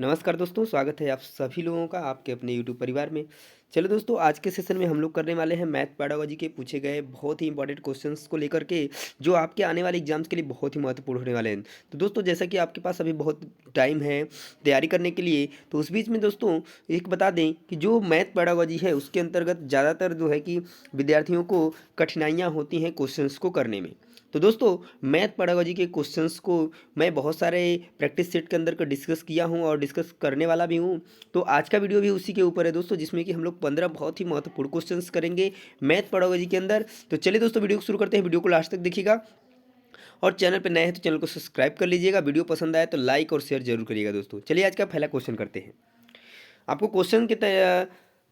नमस्कार दोस्तों, स्वागत है आप सभी लोगों का आपके अपने यूट्यूब परिवार में। चलो दोस्तों, आज के सेशन में हम लोग करने वाले हैं मैथ पेडागोजी के पूछे गए बहुत ही इंपॉर्टेंट क्वेश्चंस को लेकर के, जो आपके आने वाले एग्जाम्स के लिए बहुत ही महत्वपूर्ण होने वाले हैं। तो दोस्तों, जैसा कि आपके पास अभी बहुत टाइम है तैयारी करने के लिए, तो उस बीच में दोस्तों एक बता दें कि जो मैथ पेडागोजी है उसके अंतर्गत ज़्यादातर जो है कि विद्यार्थियों को कठिनाइयाँ होती हैं क्वेश्चंस को करने में। तो दोस्तों, मैथ पेडागोजी के क्वेश्चंस को मैं बहुत सारे प्रैक्टिस सेट के अंदर का डिस्कस किया हूँ और डिस्कस करने वाला भी हूँ। तो आज का वीडियो भी उसी के ऊपर है दोस्तों, जिसमें कि हम लोग 15 बहुत ही महत्वपूर्ण क्वेश्चंस करेंगे मैथ पेडागोजी के अंदर। तो चलिए दोस्तों, वीडियो को शुरू करते हैं। वीडियो को लास्ट तक देखिएगा और चैनल पर नए हैं तो चैनल को सब्सक्राइब कर लीजिएगा। वीडियो पसंद आए तो लाइक और शेयर जरूर करिएगा दोस्तों। चलिए आज का पहला क्वेश्चन करते हैं। आपको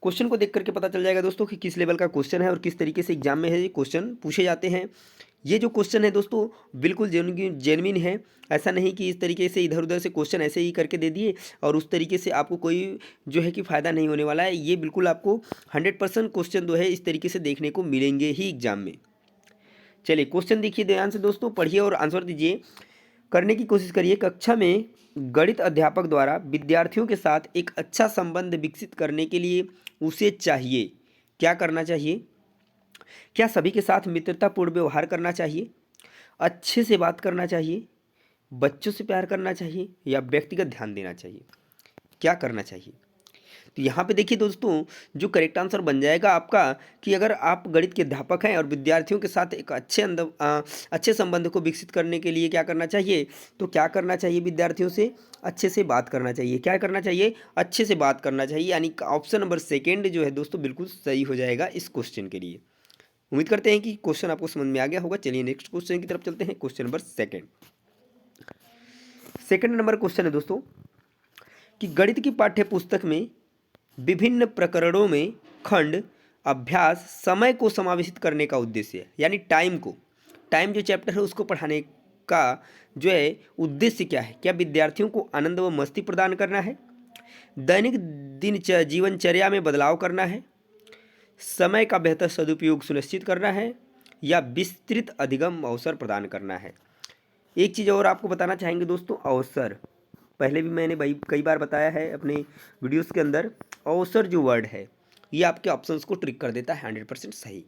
क्वेश्चन को देख करके पता चल जाएगा दोस्तों कि किस लेवल का क्वेश्चन है और किस तरीके से एग्जाम में है ये क्वेश्चन पूछे जाते हैं। ये जो क्वेश्चन है दोस्तों बिल्कुल जेन्युइन है। ऐसा नहीं कि इस तरीके से इधर उधर से क्वेश्चन ऐसे ही करके दे दिए और उस तरीके से आपको कोई जो है कि फ़ायदा नहीं होने वाला है। ये बिल्कुल आपको 100% क्वेश्चन जो है इस तरीके से देखने को मिलेंगे ही एग्जाम में। चलिए क्वेश्चन देखिए ध्यान से दोस्तों, पढ़िए और आंसर दीजिए। करने की कोशिश करिए। कक्षा में गणित अध्यापक द्वारा विद्यार्थियों के साथ एक अच्छा संबंध विकसित करने के लिए उसे चाहिए। क्या करना चाहिए? क्या सभी के साथ मित्रतापूर्ण व्यवहार करना चाहिए, अच्छे से बात करना चाहिए, बच्चों से प्यार करना चाहिए या व्यक्तिगत ध्यान देना चाहिए? क्या करना चाहिए? तो यहाँ पे देखिए दोस्तों, जो करेक्ट आंसर बन जाएगा आपका कि अगर आप गणित के अध्यापक हैं और विद्यार्थियों के साथ एक अच्छे संबंध को विकसित करने के लिए क्या करना चाहिए, तो क्या करना चाहिए? विद्यार्थियों से अच्छे से बात करना चाहिए। क्या करना चाहिए? अच्छे से बात करना चाहिए। यानी ऑप्शन नंबर सेकेंड जो है दोस्तों बिल्कुल सही हो जाएगा इस क्वेश्चन के लिए। उम्मीद करते हैं कि क्वेश्चन आपको समझ में आ गया होगा। चलिए नेक्स्ट क्वेश्चन की तरफ चलते हैं। Question number second number question है दोस्तों कि गणित की पाठ्य पुस्तक में विभिन्न प्रकरणों में खंड अभ्यास समय को समावेशित करने का उद्देश्य है। यानी टाइम जो चैप्टर है उसको पढ़ाने का जो है उद्देश्य क्या है? क्या विद्यार्थियों को आनंद व मस्ती प्रदान करना है, दैनिक जीवनचर्या में बदलाव करना है, समय का बेहतर सदुपयोग सुनिश्चित करना है या विस्तृत अधिगम अवसर प्रदान करना है? एक चीज़ और आपको बताना चाहेंगे दोस्तों, अवसर। पहले भी मैंने भाई कई बार बताया है अपने वीडियोस के अंदर, अवसर जो वर्ड है ये आपके ऑप्शंस को ट्रिक कर देता है 100% सही।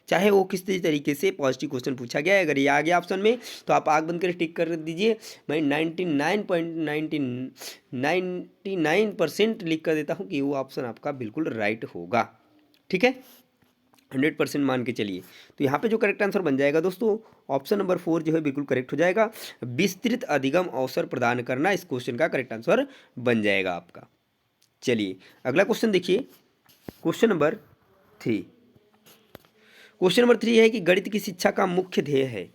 चाहे वो किस तरीके से पॉजिटिव क्वेश्चन पूछा गया है, अगर ये आ गया ऑप्शन में तो आप आग बंद कर टिक कर दीजिए। मैं 99.99% लिख कर देता हूँ कि वो ऑप्शन आपका बिल्कुल राइट होगा। ठीक है, 100% मान के चलिए। तो यहाँ पे जो करेक्ट आंसर बन जाएगा दोस्तों, ऑप्शन नंबर 4 जो है बिल्कुल करेक्ट हो जाएगा। विस्तृत अधिगम अवसर प्रदान करना इस क्वेश्चन का करेक्ट आंसर बन जाएगा आपका। चलिए अगला क्वेश्चन देखिए। Question number 3। क्वेश्चन नंबर 3 है कि गणित की शिक्षा का मुख्य ध्येय है।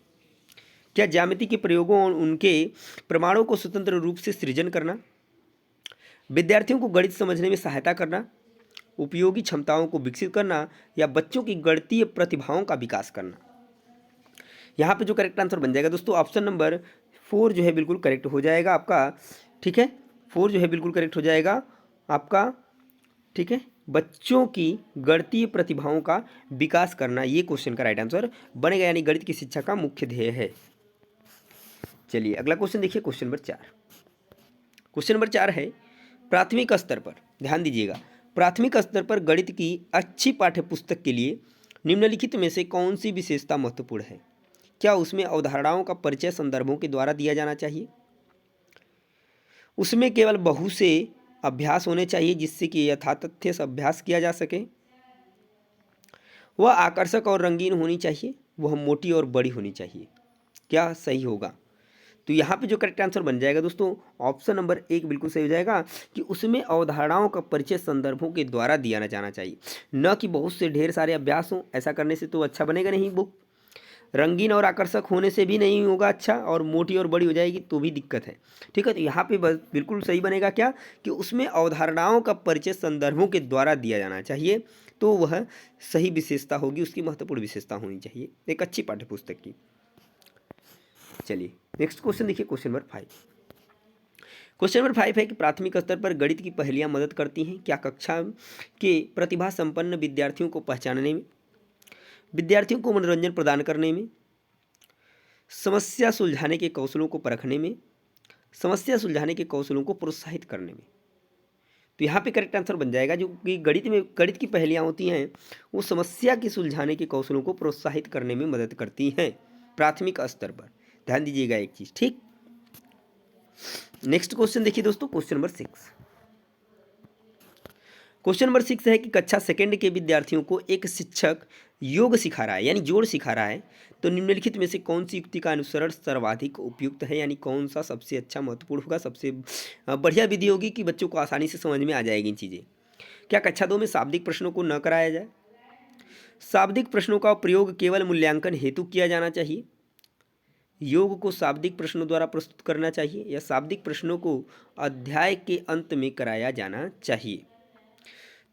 क्या ज्यामिति के प्रयोगों और उनके प्रमाणों को स्वतंत्र रूप से सृजन करना, विद्यार्थियों को गणित समझने में सहायता करना, उपयोगी क्षमताओं को विकसित करना या बच्चों की गणितीय प्रतिभाओं का विकास करना? यहाँ पे जो करेक्ट आंसर बन जाएगा दोस्तों, ऑप्शन नंबर 4 जो है बिल्कुल करेक्ट हो जाएगा आपका। ठीक है, 4 जो है बिल्कुल करेक्ट हो जाएगा आपका। ठीक है, बच्चों की गणितीय प्रतिभाओं का विकास करना ये क्वेश्चन का राइट आंसर बनेगा, यानी गणित की शिक्षा का मुख्य ध्येय है। चलिए अगला क्वेश्चन देखिए। Question number 4। क्वेश्चन नंबर 4 है प्राथमिक स्तर पर, ध्यान दीजिएगा, प्राथमिक स्तर पर गणित की अच्छी पाठ्य पुस्तक के लिए निम्नलिखित में से कौन सी विशेषता महत्वपूर्ण है? क्या उसमें अवधारणाओं का परिचय संदर्भों के द्वारा दिया जाना चाहिए, उसमें केवल बहु से अभ्यास होने चाहिए जिससे कि यथातथ्य से अभ्यास किया जा सके, वह आकर्षक और रंगीन होनी चाहिए, वह मोटी और बड़ी होनी चाहिए? क्या सही होगा? तो यहाँ पे जो करेक्ट आंसर बन जाएगा दोस्तों, ऑप्शन नंबर 1 बिल्कुल सही हो जाएगा कि उसमें अवधारणाओं का परिचय संदर्भों के द्वारा दिया जाना चाहिए, न कि बहुत से ढेर सारे अभ्यास हों। ऐसा करने से तो अच्छा बनेगा नहीं बुक। रंगीन और आकर्षक होने से भी नहीं होगा अच्छा, और मोटी और बड़ी हो जाएगी तो भी दिक्कत है। ठीक है, तो यहाँ पे बस बिल्कुल सही बनेगा क्या कि उसमें अवधारणाओं का परिचय संदर्भों के द्वारा दिया जाना चाहिए, तो वह सही विशेषता होगी, उसकी महत्वपूर्ण विशेषता होनी चाहिए एक अच्छी पाठ्यपुस्तक की। चलिए नेक्स्ट क्वेश्चन देखिए। Question number 5। क्वेश्चन नंबर 5 है कि प्राथमिक स्तर पर गणित की पहेलियां मदद करती हैं क्या कक्षा के प्रतिभा संपन्न विद्यार्थियों को पहचानने में, विद्यार्थियों को मनोरंजन प्रदान करने में, समस्या सुलझाने के कौशलों को परखने में, समस्या सुलझाने के कौशलों को प्रोत्साहित करने में। तो यहाँ पे करेक्ट आंसर बन जाएगा, जो कि गणित की पहेलियाँ होती हैं वो समस्या के सुलझाने के कौशलों को प्रोत्साहित करने में मदद करती हैं प्राथमिक स्तर पर। ध्यान दीजिएगा एक चीज़, ठीक। नेक्स्ट क्वेश्चन देखिए दोस्तों, क्वेश्चन नंबर 6। क्वेश्चन नंबर 6 है कि कक्षा सेकंड के विद्यार्थियों को एक शिक्षक योग सिखा रहा है, यानी जोड़ सिखा रहा है, तो निम्नलिखित में से कौन सी युक्ति का अनुसरण सर्वाधिक उपयुक्त है, यानी कौन सा सबसे अच्छा महत्वपूर्ण होगा, सबसे बढ़िया विधि होगी कि बच्चों को आसानी से समझ में आ जाएगी इन चीज़ें। क्या कक्षा 2 में शाब्दिक प्रश्नों को न कराया जाए? शाब्दिक प्रश्नों का प्रयोग केवल मूल्यांकन हेतु किया जाना चाहिए? योग को शाब्दिक प्रश्नों द्वारा प्रस्तुत करना चाहिए, या शाब्दिक प्रश्नों को अध्याय के अंत में कराया जाना चाहिए?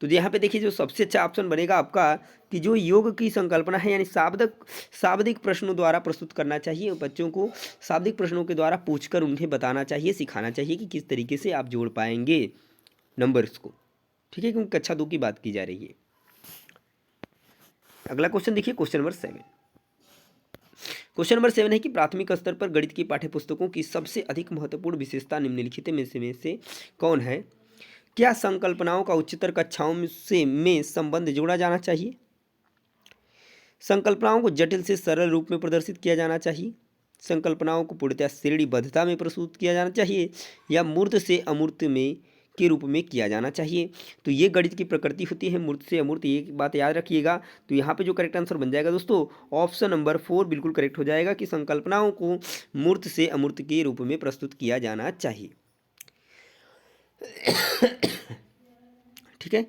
तो यहाँ पे देखिए, जो सबसे अच्छा ऑप्शन बनेगा आपका कि जो योग की संकल्पना है, यानी शाब्दिक प्रश्नों द्वारा प्रस्तुत करना चाहिए। बच्चों को शाब्दिक प्रश्नों के द्वारा पूछकर उन्हें बताना चाहिए, सिखाना चाहिए कि किस तरीके से आप जोड़ पाएंगे नंबर्स को, ठीक है, क्योंकि कक्षा 2 की बात की जा रही है। अगला क्वेश्चन देखिए, क्वेश्चन नंबर 7। क्वेश्चन नंबर 7 है कि प्राथमिक स्तर पर गणित की पाठ्यपुस्तकों की सबसे अधिक महत्वपूर्ण विशेषता निम्नलिखित में से कौन है? क्या संकल्पनाओं का उच्चतर कक्षाओं में संबंध जोड़ा जाना चाहिए? संकल्पनाओं को जटिल से सरल रूप में प्रदर्शित किया जाना चाहिए? संकल्पनाओं को पूर्णतः श्रेणीबद्धता में प्रस्तुत किया जाना चाहिए, या मूर्त से अमूर्त में के रूप में किया जाना चाहिए? तो ये गणित की प्रकृति होती है, मूर्त से अमूर्त, ये बात याद रखिएगा। तो यहाँ पे जो करेक्ट आंसर बन जाएगा दोस्तों, ऑप्शन नंबर 4 बिल्कुल करेक्ट हो जाएगा कि संकल्पनाओं को मूर्त से अमूर्त के रूप में प्रस्तुत किया जाना चाहिए, ठीक है।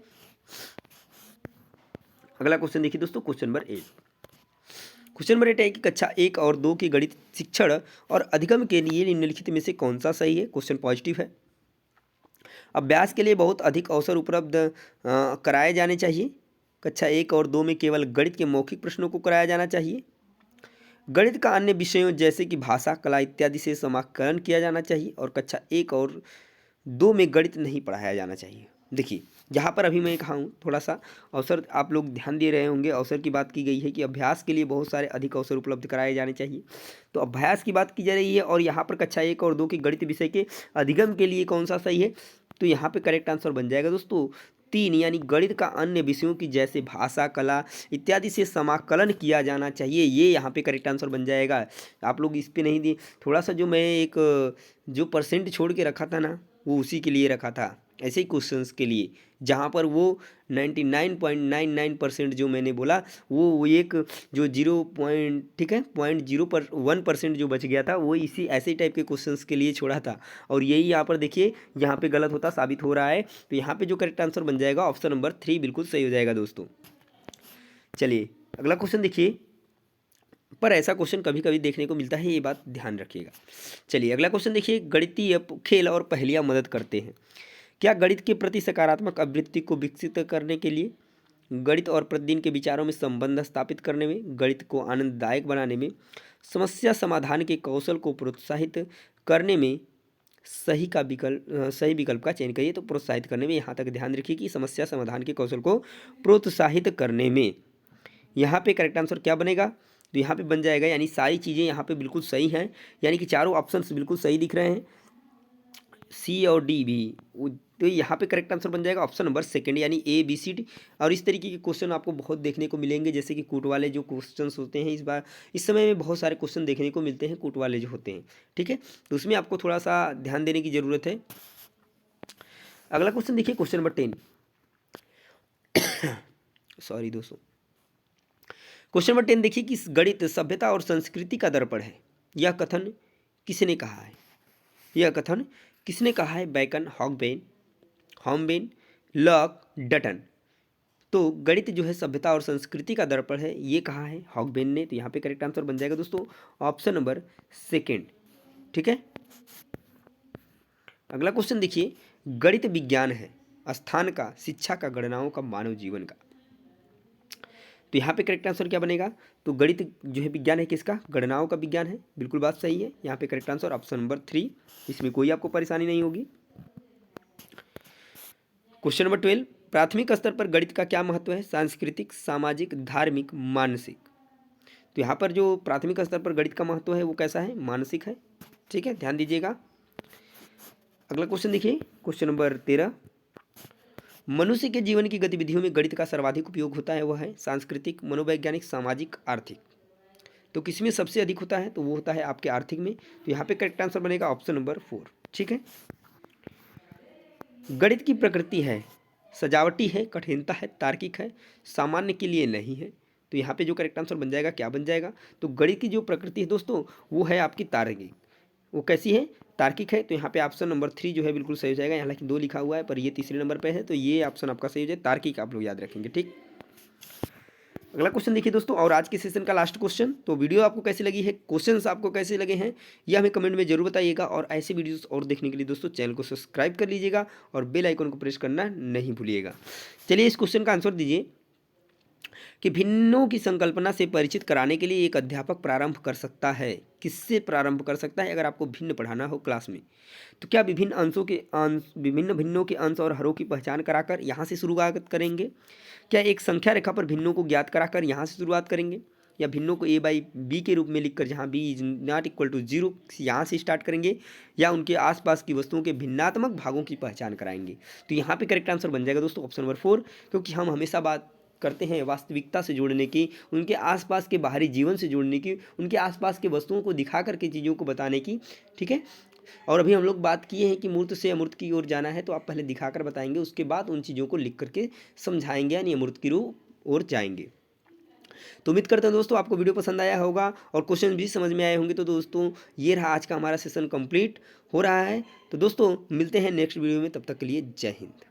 अगला क्वेश्चन देखिए दोस्तों, क्वेश्चन नंबर 8। क्वेश्चन नंबर 8 है कि कक्षा 1 और 2 के गणित शिक्षण और अधिगम के लिए निम्नलिखित में से कौन सा सही है? क्वेश्चन पॉजिटिव है। अभ्यास के लिए बहुत अधिक अवसर उपलब्ध कराए जाने चाहिए। कक्षा 1 और 2 में केवल गणित के मौखिक प्रश्नों को कराया जाना चाहिए। गणित का अन्य विषयों जैसे कि भाषा, कला इत्यादि से समाकलन किया जाना चाहिए, और कक्षा 1 और 2 में गणित नहीं पढ़ाया जाना चाहिए। देखिए, यहाँ पर अभी मैं कहा हूँ थोड़ा सा अवसर, आप लोग ध्यान दे रहे होंगे, अवसर की बात की गई है कि अभ्यास के लिए बहुत सारे अधिक अवसर उपलब्ध कराए जाने चाहिए। तो अभ्यास की बात की जा रही है, और यहाँ पर कक्षा 1 और 2 के गणित विषय के अधिगम के लिए कौन सा सही है? तो यहाँ पे करेक्ट आंसर बन जाएगा दोस्तों 3, यानी गणित का अन्य विषयों की जैसे भाषा, कला इत्यादि से समाकलन किया जाना चाहिए। ये यहाँ पे करेक्ट आंसर बन जाएगा। आप लोग इस पे नहीं दिए, थोड़ा सा जो मैं एक जो परसेंट छोड़ के रखा था ना, वो उसी के लिए रखा था, ऐसे ही क्वेश्चंस के लिए, जहाँ पर वो 99.99% जो मैंने बोला, वो एक जो 0 पॉइंट, ठीक है, 0.01% जो बच गया था, वो इसी ऐसे टाइप के क्वेश्चंस के लिए छोड़ा था। और यही यहाँ पर देखिए, यहाँ पे गलत होता साबित हो रहा है। तो यहाँ पे जो करेक्ट आंसर बन जाएगा ऑप्शन नंबर 3 बिल्कुल सही हो जाएगा दोस्तों। चलिए अगला क्वेश्चन देखिए, पर ऐसा क्वेश्चन कभी कभी देखने को मिलता है, ये बात ध्यान रखिएगा। चलिए अगला क्वेश्चन देखिए, गणितीय खेल और पहेलियाँ मदद करते हैं। क्या गणित के प्रति सकारात्मक आवृत्ति को विकसित करने के लिए, गणित और प्रतिदिन के विचारों में संबंध स्थापित करने में, गणित को आनंददायक बनाने में, समस्या समाधान के कौशल को प्रोत्साहित करने में सही विकल्प का चयन करिए? तो प्रोत्साहित करने में, यहाँ तक ध्यान रखिए कि समस्या समाधान के कौशल को प्रोत्साहित करने में, यहाँ पे करेक्ट आंसर क्या बनेगा? तो यहाँ पे बन जाएगा, यानी सारी चीज़ें यहाँ पे बिल्कुल सही हैं, यानी कि चारों ऑप्शंस बिल्कुल सही दिख रहे हैं, सी और डी भी। तो यहाँ पे करेक्ट आंसर बन जाएगा ऑप्शन नंबर 2, यानी ए बी सी डी। और इस तरीके के क्वेश्चन आपको बहुत देखने को मिलेंगे, जैसे कि कूट वाले जो क्वेश्चंस होते हैं, इस समय में बहुत सारे क्वेश्चन देखने को मिलते हैं कूट वाले जो होते हैं, ठीक है। तो उसमें आपको थोड़ा सा ध्यान देने की ज़रूरत है। अगला क्वेश्चन देखिए, क्वेश्चन नंबर 10। सॉरी दोस्तों, क्वेश्चन नंबर 10 देखिए कि गणित सभ्यता और संस्कृति का दर्पण है, यह कथन किसने कहा है? यह कथन किसने कहा है? बैकन, हॉम्बेन, लॉक, डटन। तो गणित जो है सभ्यता और संस्कृति का दर्पण है, ये कहा है हॉगबेन ने। तो यहाँ पे करेक्ट आंसर बन जाएगा दोस्तों ऑप्शन नंबर 2, ठीक है। अगला क्वेश्चन देखिए, गणित विज्ञान है स्थान का, शिक्षा का, गणनाओं का, मानव जीवन का। तो यहाँ पे करेक्ट आंसर क्या बनेगा? तो गणित जो है विज्ञान है किसका? गणनाओं का विज्ञान है, बिल्कुल बात सही है। यहाँ पे करेक्ट आंसर ऑप्शन नंबर 3, इसमें कोई आपको परेशानी नहीं होगी। क्वेश्चन नंबर 12, प्राथमिक स्तर पर गणित का क्या महत्व है? सांस्कृतिक, सामाजिक, धार्मिक, मानसिक। तो यहाँ पर जो प्राथमिक स्तर पर गणित का महत्व है वो कैसा है? मानसिक है, ठीक है, ध्यान दीजिएगा। अगला क्वेश्चन देखिए, क्वेश्चन नंबर 13। मनुष्य के जीवन की गतिविधियों में गणित का सर्वाधिक उपयोग होता है, वह है सांस्कृतिक, मनोवैज्ञानिक, सामाजिक, आर्थिक। तो किसमें सबसे अधिक होता है? तो वो होता है आपके आर्थिक में। तो यहाँ पे करेक्ट आंसर बनेगा ऑप्शन नंबर 4। ठीक है। गणित की प्रकृति है सजावटी है, कठिनता है, तार्किक है, सामान्य के लिए नहीं है। तो यहाँ पे जो करेक्ट आंसर बन जाएगा, क्या बन जाएगा? तो गणित की जो प्रकृति है दोस्तों, वो है आपकी तार्किक। वो कैसी है? तार्किक है। तो यहाँ पे ऑप्शन नंबर 3 जो है बिल्कुल सही हो जाएगा। यहाँ हालांकि 2 लिखा हुआ है पर ये तीसरे नंबर पे है, तो ये ऑप्शन आपका सही हो जाए, तार्किक आप लोग याद रखेंगे। ठीक। अगला क्वेश्चन देखिए दोस्तों, और आज के सेशन का लास्ट क्वेश्चन। तो वीडियो आपको कैसी लगी है, क्वेश्चंस आपको कैसे लगे हैं, ये हमें कमेंट में जरूर बताइएगा। और ऐसे वीडियोस और देखने के लिए दोस्तों चैनल को सब्सक्राइब कर लीजिएगा और बेल आइकन को प्रेस करना नहीं भूलिएगा। चलिए इस क्वेश्चन का आंसर दीजिए कि भिन्नों की संकल्पना से परिचित कराने के लिए एक अध्यापक प्रारंभ कर सकता है। किससे प्रारंभ कर सकता है? अगर आपको भिन्न पढ़ाना हो क्लास में, तो क्या विभिन्न अंशों के अंश, विभिन्न भिन्नों के अंश और हरों की पहचान कराकर यहाँ से शुरुआत करेंगे? क्या एक संख्या रेखा पर भिन्नों को ज्ञात कराकर यहाँ से शुरुआत करेंगे? या भिन्नों को a बाई बी के रूप में लिखकर जहाँ b is not equal to 0 यहाँ से स्टार्ट करेंगे? या उनके आसपास की वस्तुओं के भिन्नात्मक भागों की पहचान कराएंगे? तो यहाँ पे करेक्ट आंसर बन जाएगा दोस्तों ऑप्शन नंबर 4, क्योंकि हम हमेशा बात करते हैं वास्तविकता से जोड़ने की, उनके आसपास के बाहरी जीवन से जोड़ने की, उनके आसपास के वस्तुओं को दिखा करके चीज़ों को बताने की। ठीक है। और अभी हम लोग बात किए हैं कि मूर्त से अमूर्त की ओर जाना है, तो आप पहले दिखाकर बताएंगे, उसके बाद उन चीज़ों को लिख करके समझाएंगे, यानी अमूर्त की ओर जाएंगे। तो उम्मीद करते हैं दोस्तों आपको वीडियो पसंद आया होगा और क्वेश्चन भी समझ में आए होंगे। तो दोस्तों ये रहा आज का हमारा सेशन कंप्लीट हो रहा है। तो दोस्तों मिलते हैं नेक्स्ट वीडियो में, तब तक के लिए जय हिंद।